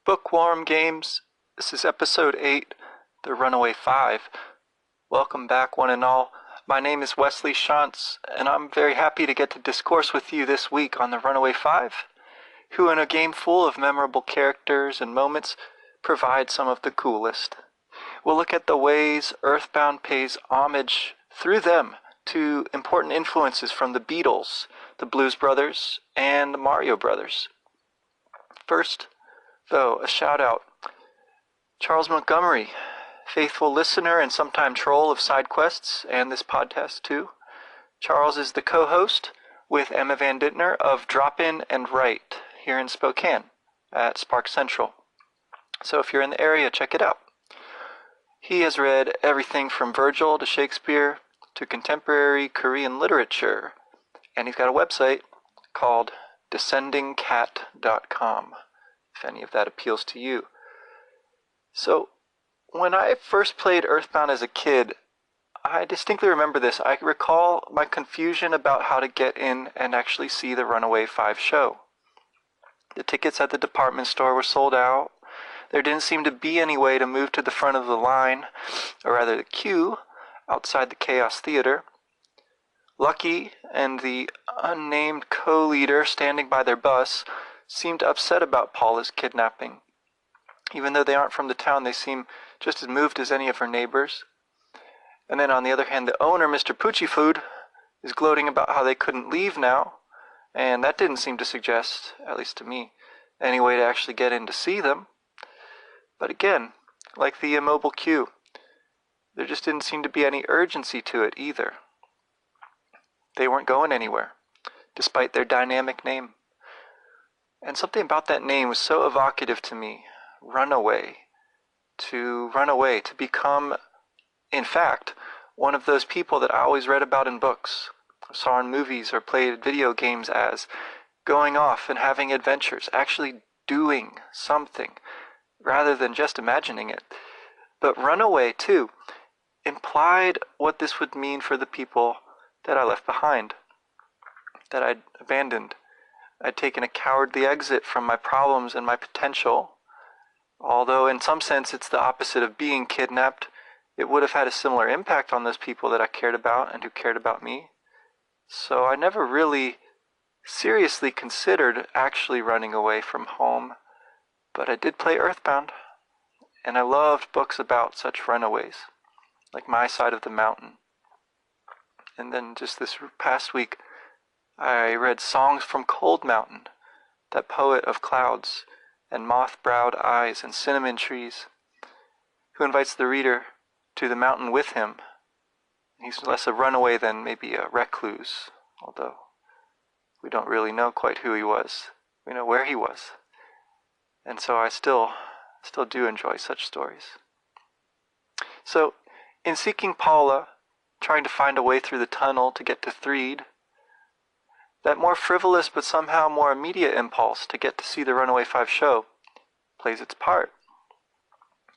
Bookwarm Games. This is episode 8, the Runaway 5. Welcome back, one and all. My name is Wesley Shantz, and I'm very happy to get to discourse with you this week on the Runaway 5, who in a game full of memorable characters and moments provide some of the coolest. We'll look at the ways Earthbound pays homage through them to important influences from the Beatles, the Blues Brothers, and the Mario Brothers. First, though, a shout out. Charles Montgomery, faithful listener and sometime troll of side quests and this podcast too. Charles is the co-host with Emma Van Dittner of Drop In and Write here in Spokane at Spark Central. So if you're in the area, check it out. He has read everything from Virgil to Shakespeare to contemporary Korean literature, and he's got a website called descendingcat.com. If any of that appeals to you. So, when I first played Earthbound as a kid, I distinctly remember this. I recall my confusion about how to get in and actually see the Runaway 5 show. The tickets at the department store were sold out. There didn't seem to be any way to move to the front of the line, or rather the queue, outside the Chaos Theater. Lucky and the unnamed co-leader standing by their bus seemed upset about Paula's kidnapping. Even though they aren't from the town, they seem just as moved as any of her neighbors. And then on the other hand, the owner, Mr. Poochiefood, is gloating about how they couldn't leave now, and that didn't seem to suggest, at least to me, any way to actually get in to see them. But again, like the immobile queue, there just didn't seem to be any urgency to it either. They weren't going anywhere, despite their dynamic name. And something about that name was so evocative to me. Runaway. To run away. To become, in fact, one of those people that I always read about in books, saw in movies, or played video games as. Going off and having adventures. Actually doing something. Rather than just imagining it. But runaway, too, implied what this would mean for the people that I left behind. That I'd abandoned. I'd taken a cowardly exit from my problems and my potential. Although in some sense it's the opposite of being kidnapped, it would have had a similar impact on those people that I cared about and who cared about me. So I never really seriously considered actually running away from home. But I did play Earthbound, and I loved books about such runaways, like My Side of the Mountain. And then just this past week, I read Songs from Cold Mountain, that poet of clouds and moth-browed eyes and cinnamon trees, who invites the reader to the mountain with him. He's less a runaway than maybe a recluse, although we don't really know quite who he was. We know where he was. And so I still do enjoy such stories. So, in seeking Paula, trying to find a way through the tunnel to get to Threed, that more frivolous but somehow more immediate impulse to get to see the Runaway 5 show plays its part.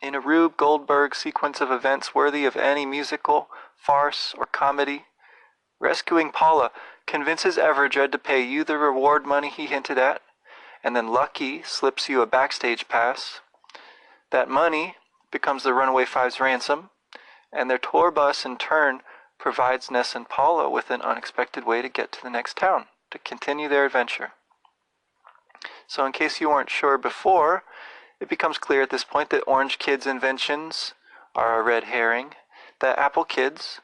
In a Rube Goldberg sequence of events worthy of any musical, farce, or comedy, rescuing Paula convinces Everdred to pay you the reward money he hinted at, and then Lucky slips you a backstage pass. That money becomes the Runaway 5's ransom, and their tour bus in turn provides Ness and Paula with an unexpected way to get to the next town, to continue their adventure. So in case you weren't sure before, it becomes clear at this point that Orange Kid's inventions are a red herring, that Apple Kids,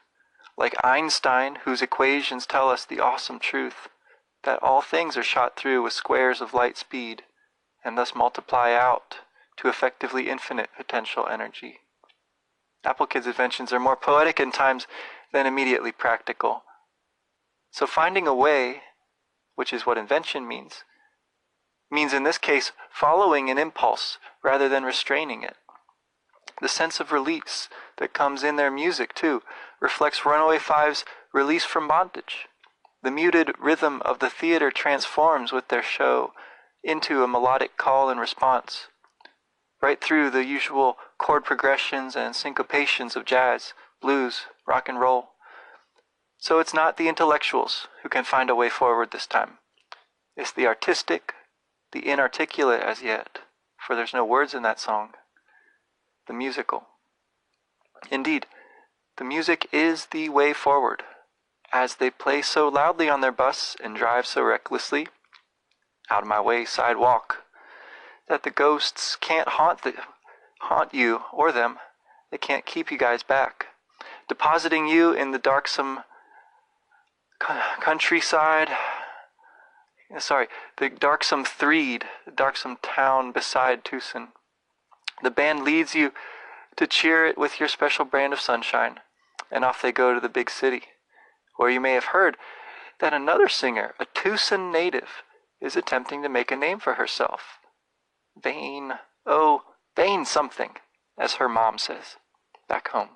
like Einstein, whose equations tell us the awesome truth, that all things are shot through with squares of light speed, and thus multiply out to effectively infinite potential energy. Apple Kids' inventions are more poetic in times than immediately practical. So finding a way, which is what invention means in this case following an impulse rather than restraining it. The sense of release that comes in their music, too, reflects Runaway 5's release from bondage. The muted rhythm of the theater transforms with their show into a melodic call and response, right through the usual chord progressions and syncopations of jazz, blues, rock and roll. So it's not the intellectuals who can find a way forward this time. It's the artistic, the inarticulate as yet, for there's no words in that song. The musical. Indeed, the music is the way forward, as they play so loudly on their bus and drive so recklessly, out of my way sidewalk, that the ghosts can't haunt you or them. They can't keep you guys back, depositing you in the darksome countryside. The darksome Threed, the darksome town beside Tucson. The band leads you to cheer it with your special brand of sunshine, and off they go to the big city, where you may have heard that another singer, a Tucson native, is attempting to make a name for herself. Vane something, as her mom says, back home.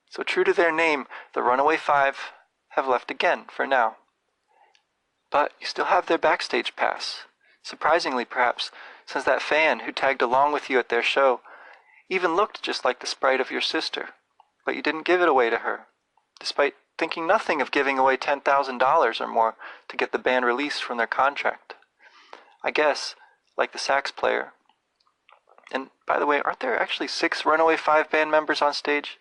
So true to their name, the Runaway Five have left again, for now. But you still have their backstage pass. Surprisingly, perhaps, since that fan who tagged along with you at their show even looked just like the sprite of your sister, but you didn't give it away to her, despite thinking nothing of giving away $10,000 or more to get the band released from their contract. I guess, like the sax player. And by the way, aren't there actually 6 Runaway 5 band members on stage?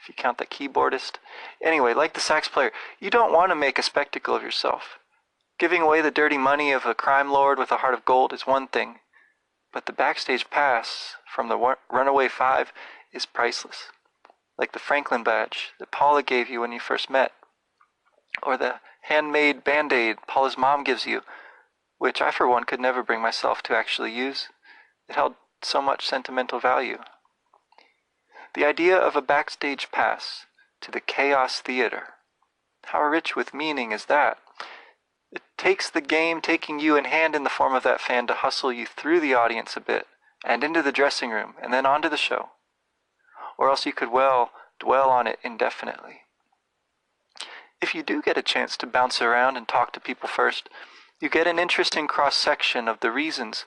If you count that keyboardist. Anyway, like the sax player, you don't want to make a spectacle of yourself. Giving away the dirty money of a crime lord with a heart of gold is one thing, but the backstage pass from the Runaway 5 is priceless. Like the Franklin badge that Paula gave you when you first met, or the handmade Band-Aid Paula's mom gives you, which I for one could never bring myself to actually use. It held so much sentimental value. The idea of a backstage pass to the Chaos Theater, how rich with meaning is that? It takes the game taking you in hand in the form of that fan to hustle you through the audience a bit, and into the dressing room, and then onto the show. Or else you could well dwell on it indefinitely. If you do get a chance to bounce around and talk to people first, you get an interesting cross-section of the reasons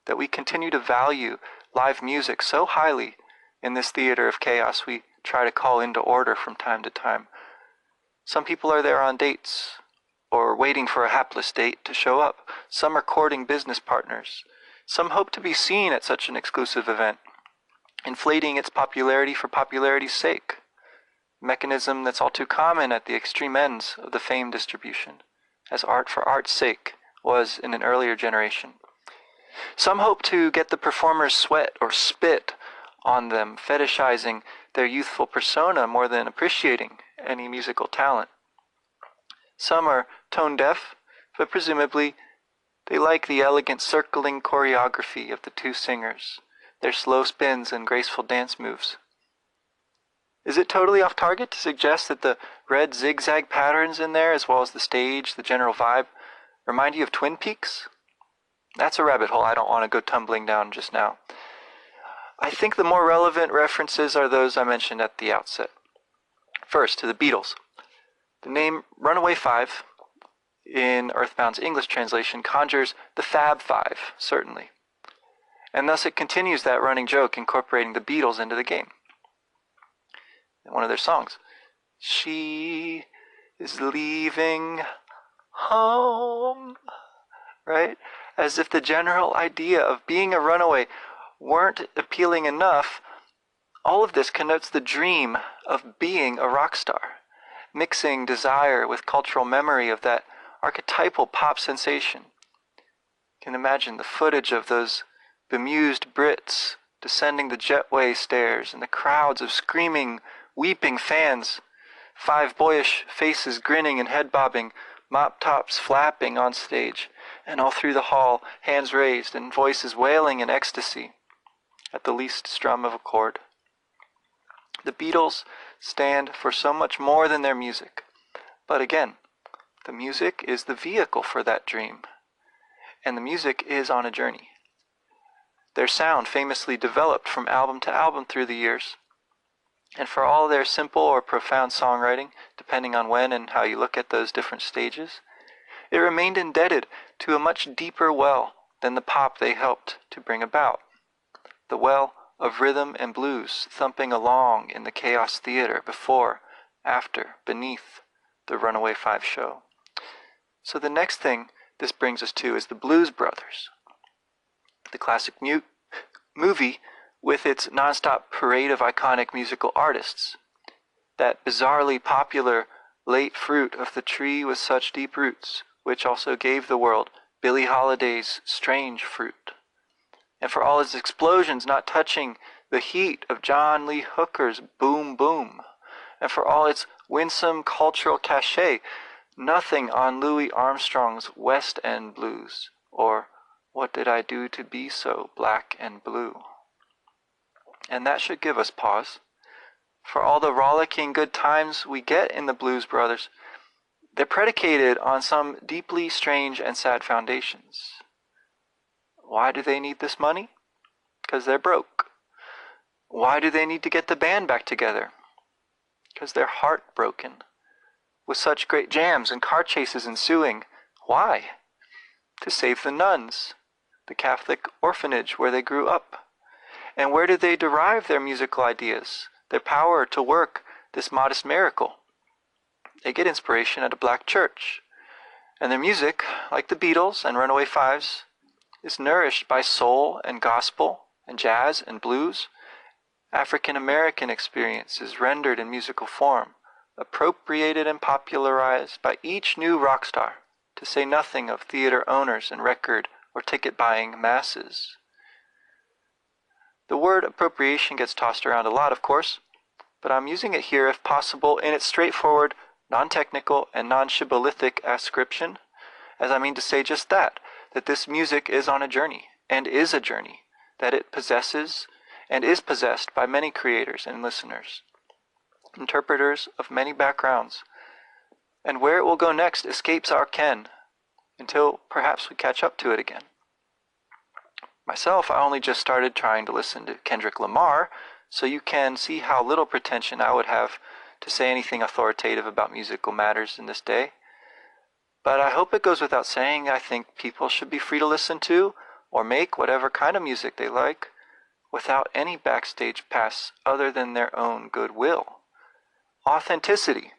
that we continue to value live music so highly in this theater of chaos we try to call into order from time to time. Some people are there on dates, or waiting for a hapless date to show up. Some are courting business partners. Some hope to be seen at such an exclusive event, inflating its popularity for popularity's sake, a mechanism that's all too common at the extreme ends of the fame distribution, as art for art's sake was in an earlier generation. Some hope to get the performer's sweat or spit on them, fetishizing their youthful persona more than appreciating any musical talent. Some are tone deaf, but presumably they like the elegant circling choreography of the two singers, their slow spins and graceful dance moves. Is it totally off target to suggest that the red zigzag patterns in there, as well as the stage, the general vibe, remind you of Twin Peaks? That's a rabbit hole I don't want to go tumbling down just now. I think the more relevant references are those I mentioned at the outset. First, to the Beatles. The name Runaway 5, in Earthbound's English translation, conjures the Fab Five, certainly. And thus it continues that running joke, incorporating the Beatles into the game. In one of their songs, she is leaving home, right? As if the general idea of being a runaway weren't appealing enough, all of this connotes the dream of being a rock star, mixing desire with cultural memory of that archetypal pop sensation. You can imagine the footage of those bemused Brits descending the jetway stairs and the crowds of screaming, weeping fans, 5 boyish faces grinning and head bobbing, mop tops flapping on stage, and all through the hall, hands raised and voices wailing in ecstasy at the least strum of a chord. The Beatles stand for so much more than their music. But again, the music is the vehicle for that dream, and the music is on a journey. Their sound famously developed from album to album through the years, and for all their simple or profound songwriting, depending on when and how you look at those different stages, it remained indebted to a much deeper well than the pop they helped to bring about. The well of rhythm and blues thumping along in the Chaos Theater before, after, beneath the Runaway 5 show. So the next thing this brings us to is the Blues Brothers. the classic movie with its nonstop parade of iconic musical artists. That bizarrely popular late fruit of the tree with such deep roots, which also gave the world Billie Holiday's Strange Fruit. And for all its explosions not touching the heat of John Lee Hooker's Boom Boom, and for all its winsome cultural cachet, nothing on Louis Armstrong's West End Blues, or What Did I Do to Be So Black and Blue? And that should give us pause. For all the rollicking good times we get in the Blues Brothers, they're predicated on some deeply strange and sad foundations. Why do they need this money? Because they're broke. Why do they need to get the band back together? Because they're heartbroken. With such great jams and car chases ensuing, why? To save the nuns, the Catholic orphanage where they grew up. And where do they derive their musical ideas, their power to work this modest miracle? They get inspiration at a black church. And their music, like the Beatles and Runaway Fives, is nourished by soul and gospel and jazz and blues. African American experiences rendered in musical form, appropriated and popularized by each new rock star, to say nothing of theater owners and record or ticket-buying masses. The word appropriation gets tossed around a lot, of course, but I'm using it here, if possible, in its straightforward, non-technical, and non-shibbolithic ascription, as I mean to say just that this music is on a journey, and is a journey, that it possesses and is possessed by many creators and listeners, interpreters of many backgrounds, and where it will go next escapes our ken, until perhaps we catch up to it again. Myself, I only just started trying to listen to Kendrick Lamar, so you can see how little pretension I would have to say anything authoritative about musical matters in this day. But I hope it goes without saying, I think people should be free to listen to or make whatever kind of music they like without any backstage pass other than their own goodwill. Authenticity,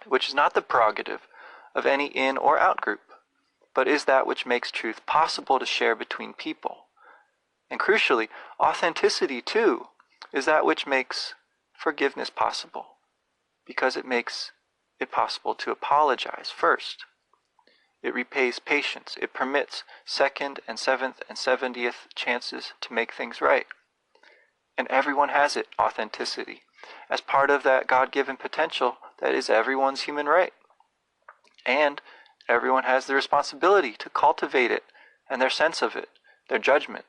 which is not the prerogative of any in or out group, but is that which makes truth possible to share between people. And crucially, authenticity, too, is that which makes forgiveness possible, because it makes it possible to apologize first. It repays patience. It permits second and seventh and 70th chances to make things right. And everyone has it, authenticity, as part of that God-given potential that is everyone's human right. And everyone has the responsibility to cultivate it and their sense of it, their judgment,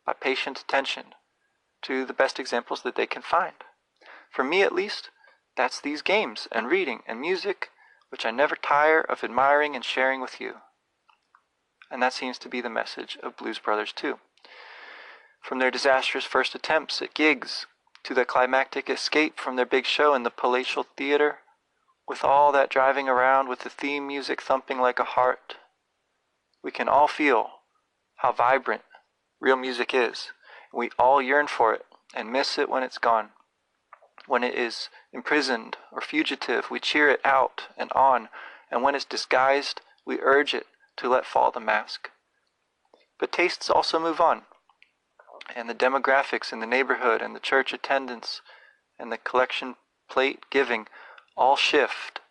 by patient attention to the best examples that they can find. For me, at least, that's these games and reading and music, which I never tire of admiring and sharing with you. And that seems to be the message of Blues Brothers, too. From their disastrous first attempts at gigs to the climactic escape from their big show in the palatial theater, with all that driving around with the theme music thumping like a heart, we can all feel how vibrant real music is. We all yearn for it and miss it when it's gone. When it is imprisoned or fugitive, we cheer it out and on, and when it's disguised, we urge it to let fall the mask. But tastes also move on, and the demographics in the neighborhood and the church attendance and the collection plate giving all shift,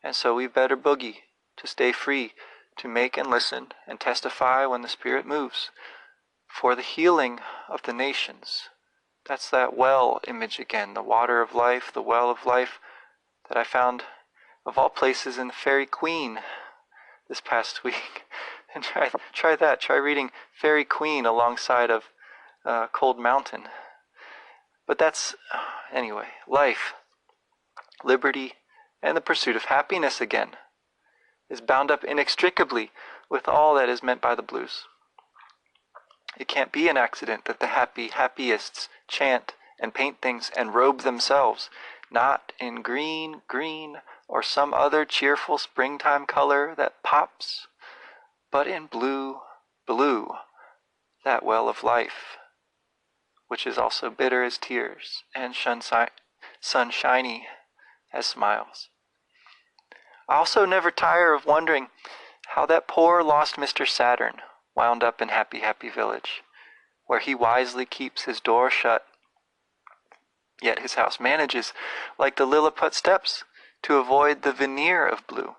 and so we better boogie to stay free to make and listen and testify when the Spirit moves for the healing of the nations. That's that well image again, the water of life, the well of life that I found of all places in the Fairy Queen this past week. And try that. Try reading Fairy Queen alongside of Cold Mountain. But that's, anyway, life, liberty, and the pursuit of happiness again is bound up inextricably with all that is meant by the blues. It can't be an accident that the happyists chant and paint things and robe themselves, not in green, or some other cheerful springtime color that pops, but in blue, that well of life, which is also bitter as tears and sunshiny as smiles. I also never tire of wondering how that poor lost Mr. Saturn wound up in Happy Happy Village, where he wisely keeps his door shut. Yet his house manages, like the Lilliput steps, to avoid the veneer of blue.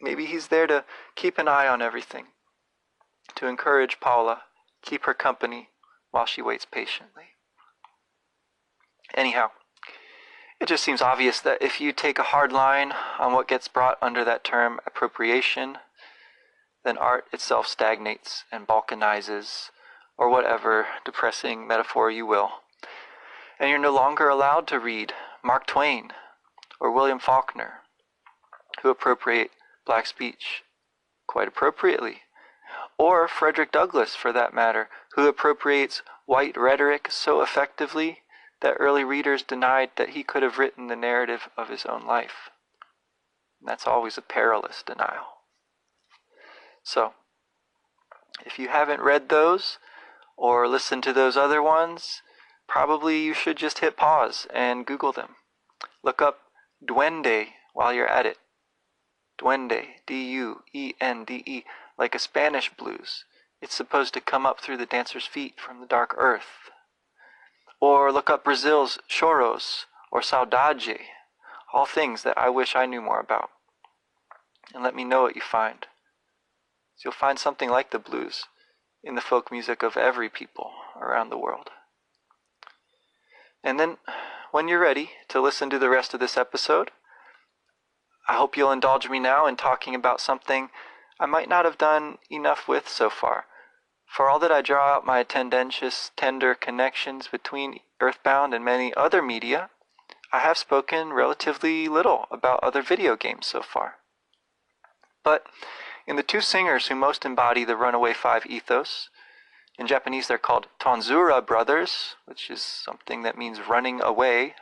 Maybe he's there to keep an eye on everything, to encourage Paula, keep her company while she waits patiently. Anyhow, it just seems obvious that if you take a hard line on what gets brought under that term appropriation, then art itself stagnates and balkanizes, or whatever depressing metaphor you will. And you're no longer allowed to read Mark Twain or William Faulkner, who appropriate black speech quite appropriately, or Frederick Douglass, for that matter, who appropriates white rhetoric so effectively that early readers denied that he could have written the narrative of his own life. And that's always a perilous denial. So, if you haven't read those or listened to those other ones, probably you should just hit pause and Google them. Look up duende while you're at it. Duende, D-U-E-N-D-E, like a Spanish blues. It's supposed to come up through the dancer's feet from the dark earth. Or look up Brazil's choros or saudade, all things that I wish I knew more about. And let me know what you find. So you'll find something like the blues in the folk music of every people around the world. And then, when you're ready to listen to the rest of this episode, I hope you'll indulge me now in talking about something I might not have done enough with so far. For all that I draw out my tendentious, tender connections between Earthbound and many other media, I have spoken relatively little about other video games so far. But in the two singers who most embody the Runaway 5 ethos, in Japanese they're called Tonzura Brothers, which is something that means running away,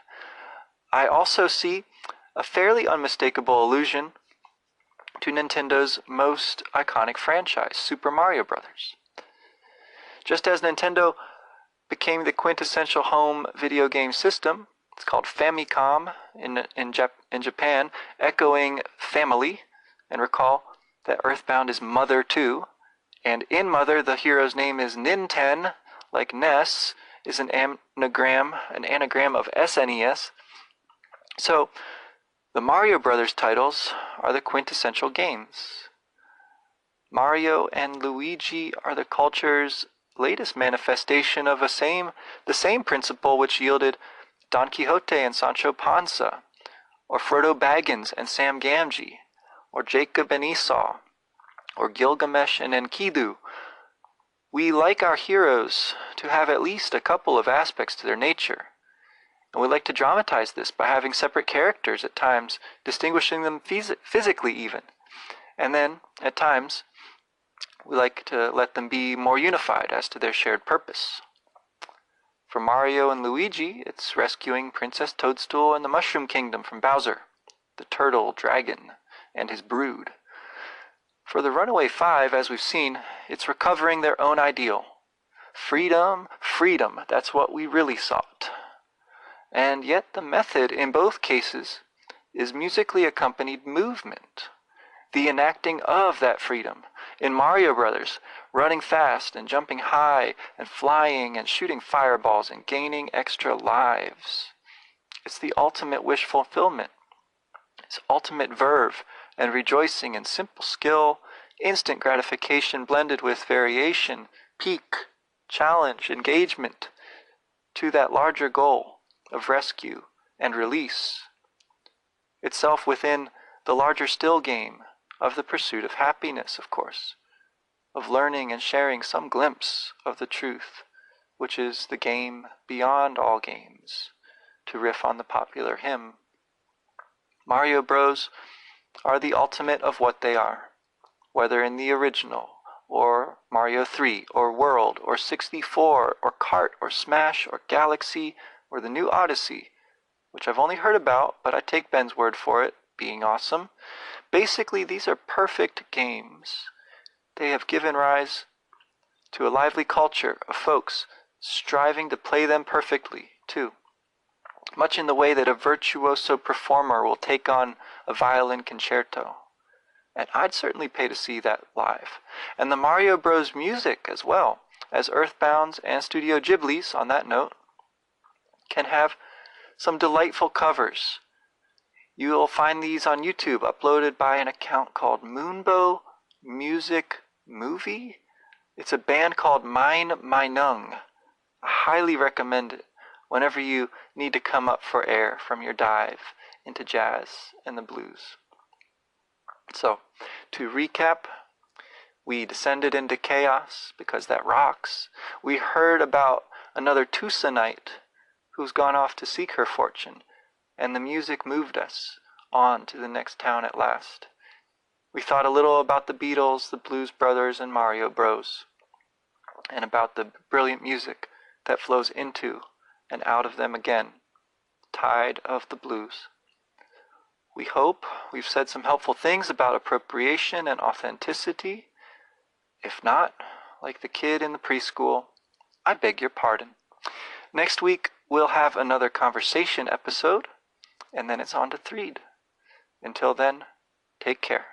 I also see a fairly unmistakable allusion to Nintendo's most iconic franchise, Super Mario Bros. Just as Nintendo became the quintessential home video game system, it's called Famicom in Japan, echoing family, and recall that Earthbound is Mother too, and in Mother the hero's name is Ninten, like NES is an anagram of SNES. So the Mario Brothers titles are the quintessential games. Mario and Luigi are the culture's latest manifestation of the same principle which yielded Don Quixote and Sancho Panza, or Frodo Baggins and Sam Gamgee, or Jacob and Esau, or Gilgamesh and Enkidu. We like our heroes to have at least a couple of aspects to their nature, and we like to dramatize this by having separate characters at times, distinguishing them physically even, and then, at times, we like to let them be more unified as to their shared purpose. For Mario and Luigi, it's rescuing Princess Toadstool and the Mushroom Kingdom from Bowser, the turtle dragon, and his brood. For the Runaway 5, as we've seen, it's recovering their own ideal. Freedom, freedom, that's what we really sought. And yet the method in both cases is musically accompanied movement, the enacting of that freedom. In Mario Brothers, running fast and jumping high and flying and shooting fireballs and gaining extra lives. It's the ultimate wish fulfillment. It's ultimate verve and rejoicing in simple skill, instant gratification blended with variation, peak, challenge, engagement, to that larger goal of rescue and release. Itself within the larger still game of the pursuit of happiness, of course, of learning and sharing some glimpse of the truth, which is the game beyond all games, to riff on the popular hymn. Mario Bros. Are the ultimate of what they are, whether in the original, or Mario 3, or World, or 64, or Kart, or Smash, or Galaxy, or the new Odyssey, which I've only heard about, but I take Ben's word for it, being awesome. Basically, these are perfect games. They have given rise to a lively culture of folks striving to play them perfectly, too. Much in the way that a virtuoso performer will take on a violin concerto. And I'd certainly pay to see that live. And the Mario Bros. Music as well, as Earthbound's and Studio Ghibli's, on that note, can have some delightful covers. You'll find these on YouTube, uploaded by an account called Moonbow Music Movie. It's a band called Mine Minung. I highly recommend it whenever you need to come up for air from your dive into jazz and the blues. So, to recap, we descended into chaos because that rocks. We heard about another Tucsonite who's gone off to seek her fortune, and the music moved us on to the next town at last. We thought a little about the Beatles, the Blues Brothers, and Mario Bros, and about the brilliant music that flows into and out of them again, tide of the blues. We hope we've said some helpful things about appropriation and authenticity. If not, like the kid in the preschool, I beg your pardon. Next week, we'll have another conversation episode, and then it's on to Threed. Until then, take care.